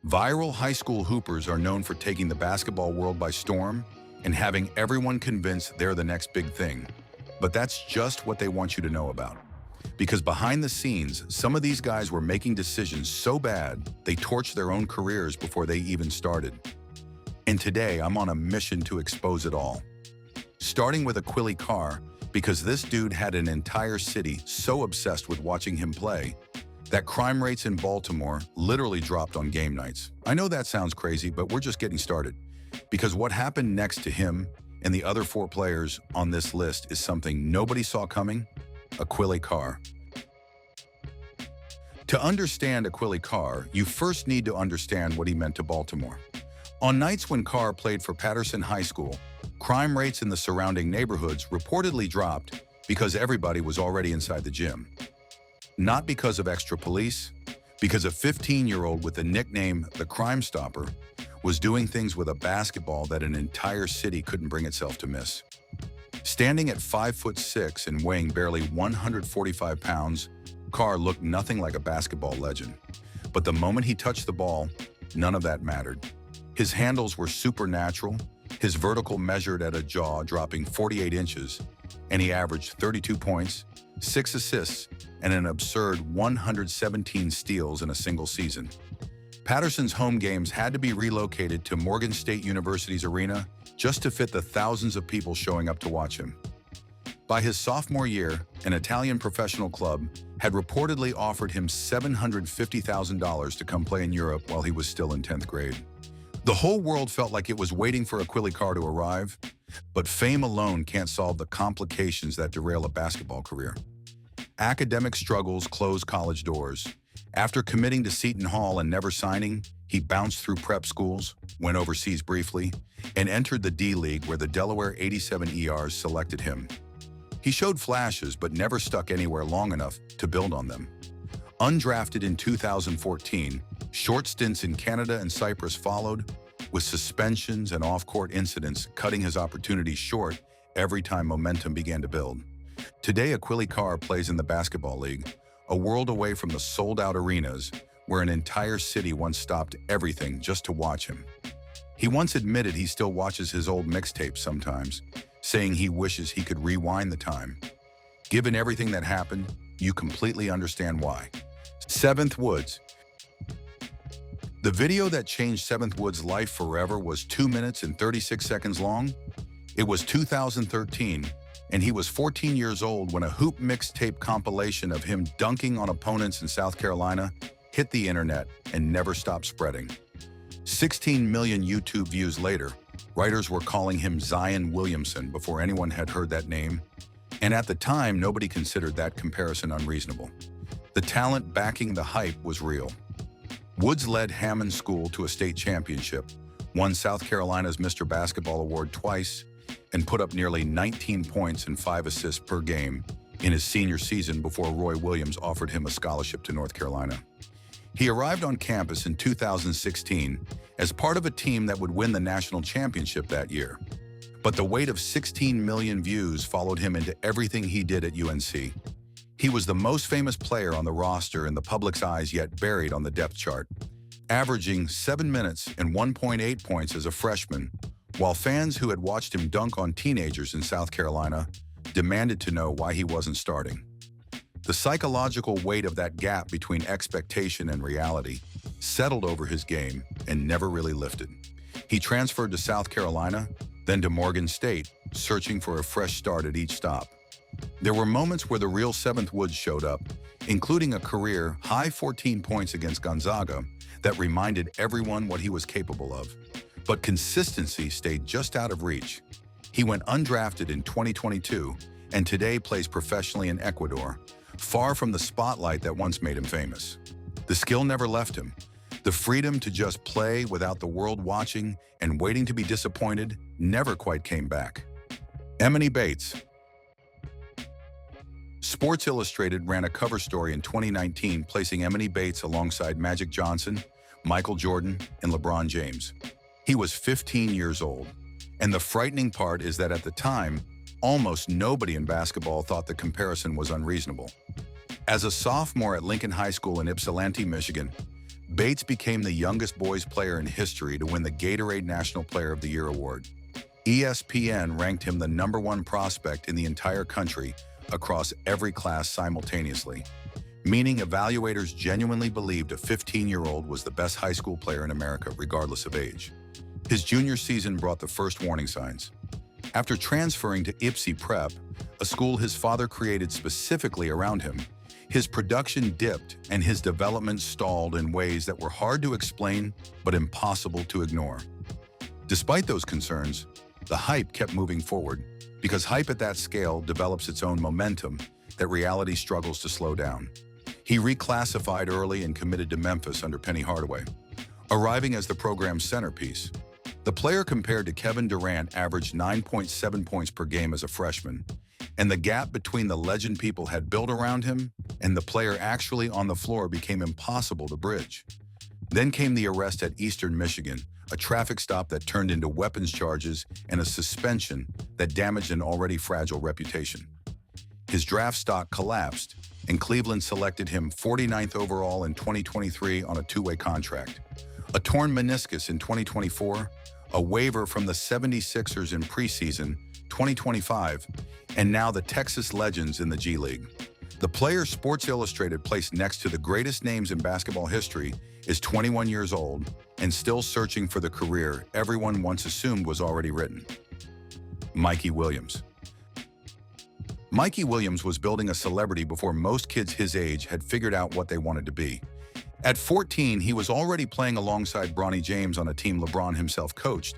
Viral high school hoopers are known for taking the basketball world by storm and having everyone convinced they're the next big thing. But that's just what they want you to know about. Because behind the scenes, some of these guys were making decisions so bad, they torched their own careers before they even started. And today, I'm on a mission to expose it all. Starting with Aquille Carr, because this dude had an entire city so obsessed with watching him play that crime rates in Baltimore literally dropped on game nights. I know that sounds crazy, but we're just getting started. Because what happened next to him and the other 4 players on this list is something nobody saw coming: Aquille Carr. To understand Aquille Carr, you first need to understand what he meant to Baltimore. On nights when Carr played for Patterson High School, crime rates in the surrounding neighborhoods reportedly dropped because everybody was already inside the gym. Not because of extra police, because a 15-year-old with the nickname the Crime Stopper was doing things with a basketball that an entire city couldn't bring itself to miss. Standing at 5'6" and weighing barely 145 pounds, Carr looked nothing like a basketball legend. But the moment he touched the ball, none of that mattered. His handles were supernatural, his vertical measured at a jaw dropping 48 inches, and he averaged 32 points, 6 assists, and an absurd 117 steals in a single season. Patterson's home games had to be relocated to Morgan State University's arena just to fit the thousands of people showing up to watch him. By his sophomore year, an Italian professional club had reportedly offered him $750,000 to come play in Europe while he was still in 10th grade. The whole world felt like it was waiting for Aquille Carr to arrive, but fame alone can't solve the complications that derail a basketball career. Academic struggles closed college doors. After committing to Seton Hall and never signing, he bounced through prep schools, went overseas briefly, and entered the D-League where the Delaware 87 ERs selected him. He showed flashes but never stuck anywhere long enough to build on them. Undrafted in 2014, short stints in Canada and Cyprus followed, with suspensions and off-court incidents cutting his opportunities short every time momentum began to build. Today, Aquille Carr plays in the Basketball League, a world away from the sold-out arenas where an entire city once stopped everything just to watch him. He once admitted he still watches his old mixtapes sometimes, saying he wishes he could rewind the time. Given everything that happened, you completely understand why. 7th Woods. The video that changed 7th Woods' life forever was 2 minutes and 36 seconds long. It was 2013, and he was 14 years old when a hoop mixtape compilation of him dunking on opponents in South Carolina hit the internet and never stopped spreading. 16 million YouTube views later, writers were calling him Zion Williamson before anyone had heard that name, and at the time, nobody considered that comparison unreasonable. The talent backing the hype was real. Woods led Hammond School to a state championship, won South Carolina's Mr. Basketball Award twice, and put up nearly 19 points and 5 assists per game in his senior season before Roy Williams offered him a scholarship to North Carolina. He arrived on campus in 2016 as part of a team that would win the national championship that year. But the weight of 16 million views followed him into everything he did at UNC. He was the most famous player on the roster in the public's eyes, yet buried on the depth chart, averaging 7 minutes and 1.8 points as a freshman, while fans who had watched him dunk on teenagers in South Carolina demanded to know why he wasn't starting. The psychological weight of that gap between expectation and reality settled over his game and never really lifted. He transferred to South Carolina, then to Morgan State, searching for a fresh start at each stop. There were moments where the real 7th Woods showed up, including a career-high 14 points against Gonzaga that reminded everyone what he was capable of. But consistency stayed just out of reach. He went undrafted in 2022 and today plays professionally in Ecuador, far from the spotlight that once made him famous. The skill never left him. The freedom to just play without the world watching and waiting to be disappointed never quite came back. Emoni Bates. Sports Illustrated ran a cover story in 2019 placing Emoni Bates alongside Magic Johnson, Michael Jordan, and LeBron James. He was 15 years old, and the frightening part is that at the time, almost nobody in basketball thought the comparison was unreasonable. As a sophomore at Lincoln High School in Ypsilanti, Michigan, Bates became the youngest boys player in history to win the Gatorade National Player of the Year award. ESPN ranked him the #1 prospect in the entire country across every class simultaneously, meaning evaluators genuinely believed a 15-year-old was the best high school player in America, regardless of age. His junior season brought the first warning signs. After transferring to Ypsi Prep, a school his father created specifically around him, his production dipped and his development stalled in ways that were hard to explain but impossible to ignore. Despite those concerns, the hype kept moving forward, because hype at that scale develops its own momentum that reality struggles to slow down. He reclassified early and committed to Memphis under Penny Hardaway, arriving as the program's centerpiece. The player compared to Kevin Durant averaged 9.7 points per game as a freshman, and the gap between the legend people had built around him and the player actually on the floor became impossible to bridge. Then came the arrest at Eastern Michigan, a traffic stop that turned into weapons charges and a suspension that damaged an already fragile reputation. His draft stock collapsed, and Cleveland selected him 49th overall in 2023 on a two-way contract. A torn meniscus in 2024, a waiver from the 76ers in preseason 2025, and now the Texas Legends in the G League. The player Sports Illustrated placed next to the greatest names in basketball history is 21 years old and still searching for the career everyone once assumed was already written. Mikey Williams. Mikey Williams was building a celebrity before most kids his age had figured out what they wanted to be. At 14, he was already playing alongside Bronny James on a team LeBron himself coached,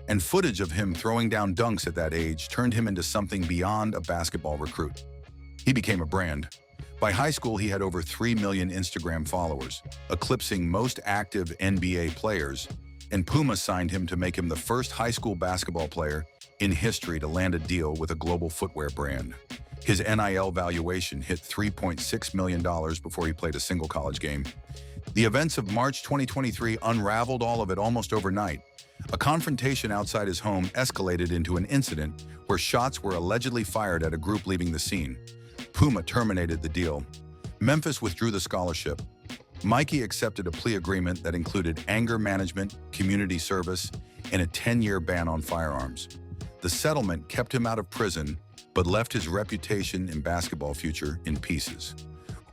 and footage of him throwing down dunks at that age turned him into something beyond a basketball recruit. He became a brand. By high school, he had over 3 million Instagram followers, eclipsing most active NBA players, and Puma signed him to make him the first high school basketball player in history to land a deal with a global footwear brand. His NIL valuation hit $3.6 million before he played a single college game. The events of March 2023 unraveled all of it almost overnight. A confrontation outside his home escalated into an incident where shots were allegedly fired at a group leaving the scene. Puma terminated the deal. Memphis withdrew the scholarship. Mikey accepted a plea agreement that included anger management, community service, and a 10-year ban on firearms. The settlement kept him out of prison, but left his reputation and basketball future in pieces.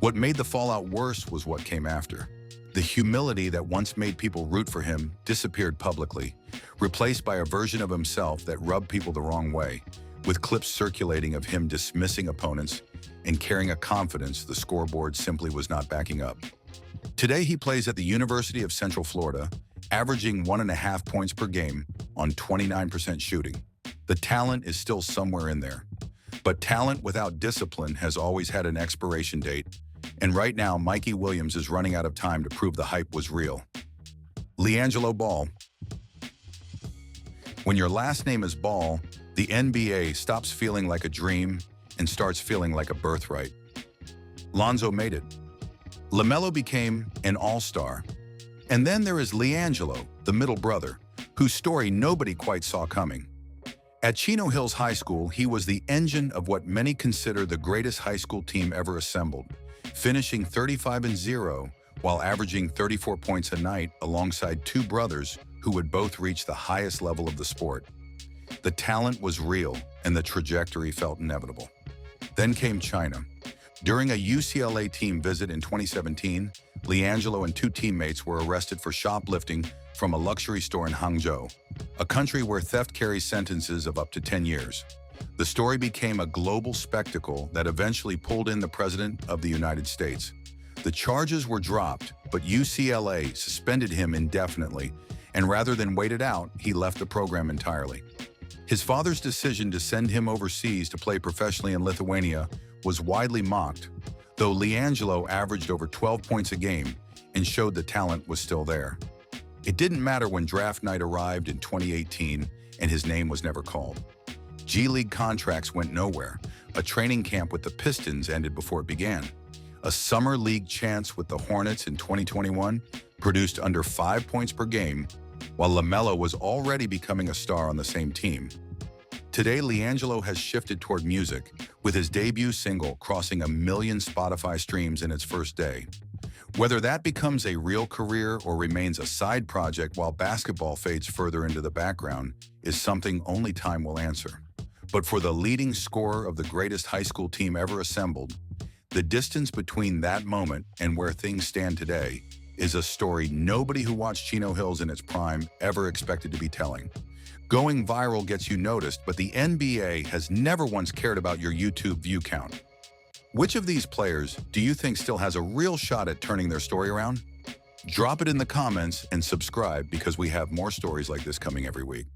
What made the fallout worse was what came after. The humility that once made people root for him disappeared publicly, replaced by a version of himself that rubbed people the wrong way, with clips circulating of him dismissing opponents and carrying a confidence the scoreboard simply was not backing up. Today he plays at the University of Central Florida, averaging 1.5 points per game on 29% shooting. The talent is still somewhere in there. But talent without discipline has always had an expiration date, and right now Mikey Williams is running out of time to prove the hype was real. LiAngelo Ball. When your last name is Ball, the NBA stops feeling like a dream and starts feeling like a birthright. Lonzo made it. LaMelo became an all-star. And then there is LiAngelo, the middle brother, whose story nobody quite saw coming. At Chino Hills High School, he was the engine of what many consider the greatest high school team ever assembled, finishing 35-0 while averaging 34 points a night alongside two brothers who would both reach the highest level of the sport. The talent was real, and the trajectory felt inevitable. Then came China. During a UCLA team visit in 2017, LiAngelo and two teammates were arrested for shoplifting from a luxury store in Hangzhou, a country where theft carries sentences of up to 10 years. The story became a global spectacle that eventually pulled in the President of the United States. The charges were dropped, but UCLA suspended him indefinitely, and rather than wait it out, he left the program entirely. His father's decision to send him overseas to play professionally in Lithuania was widely mocked, though LiAngelo averaged over 12 points a game and showed the talent was still there. It didn't matter when draft night arrived in 2018 and his name was never called. G League contracts went nowhere. A training camp with the Pistons ended before it began. A summer league chance with the Hornets in 2021 produced under 5 points per game, while LaMelo was already becoming a star on the same team. Today, LiAngelo has shifted toward music, with his debut single crossing 1 million Spotify streams in its first day. Whether that becomes a real career or remains a side project while basketball fades further into the background is something only time will answer. But for the leading scorer of the greatest high school team ever assembled, the distance between that moment and where things stand today is a story nobody who watched Chino Hills in its prime ever expected to be telling. Going viral gets you noticed, but the NBA has never once cared about your YouTube view count. Which of these players do you think still has a real shot at turning their story around? Drop it in the comments and subscribe because we have more stories like this coming every week.